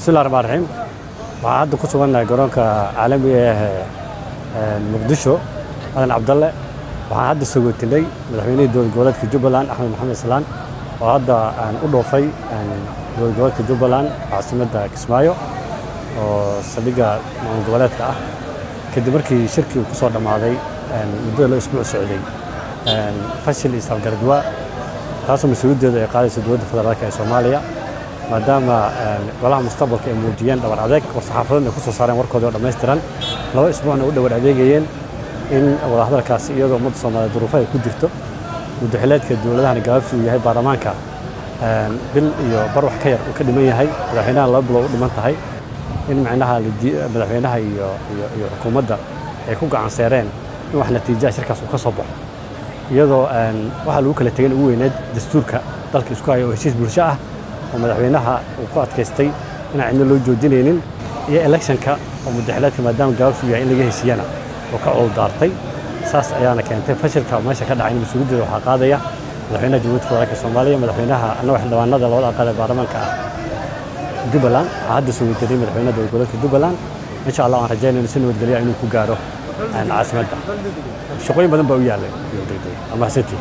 بسم الله الرحمن الرحيم waxaa hadda ku sugannahay garoonka caalamiga ah Muqdisho Aadan Cabdalle waxaan hadda soo go'tinay madaxweynaha dowlad goboleedka Jubbaland Axmed Maxamed Islaan oo hadda aan u dhoofay dowlad goboleedka Jubbaland caasimadda Kismaayo oo saldhigga maamul goboleedka ah kadib markii shirkii ku soo dhamaaday muddo la isbuuc socday fashil isafgaradwa taasoo mas'uuliyaddeeda ay qaadayso dowladda federaalka ee Soomaaliya maadaama golaha mustaqbalka ay muujiyeen dhabar adeeg oo saxaafadda ku soo saareen warkooda oo dhameystiran laba isbuucna u dhawaad adeegayeen in wada hadalkaasi iyadoo ummadda Soomaaliyeed duruufaha ay ku jirto muddaxileedka dowladaha gaabsi uu yahay baarlamaanka bil iyo bar wax ka yar uu ka dhiman yahay madaxweynaha laba bilood u dhiman tahay in macnaha madaxweynaha iyo xukuumadda ay ku gacan saareen in wax natiijada shirkaas uu ka soo baxo iyadoo waxa lagu kala tagay ugu weyneed dastuurka dalka isku hayo heshiis bulsho ah oo madaxweynaha uu ku adkaystay in aan loo joojinaynin iyo electionka oo muddaxileedka maadaama gaabsi uu yahay in laga heshiiyana oo ka cod daartay saas ayaana keentay fashilka meesha ka dhacay mas'uuliyadda waxa qaadaya madaxweynaha dowladda federaalka Soomaaliya madaxweynaha annaga xildhibaanada labada aqal ee baarlamaanka Jubbaland hadda soo wadaday madaxweynaha dowlad goboleedka Jubbaland insha Allah aan rajaynayno si nabadgelyo inuu ku gaaro caasimadda shaqooyin badan baa u yaalay ama city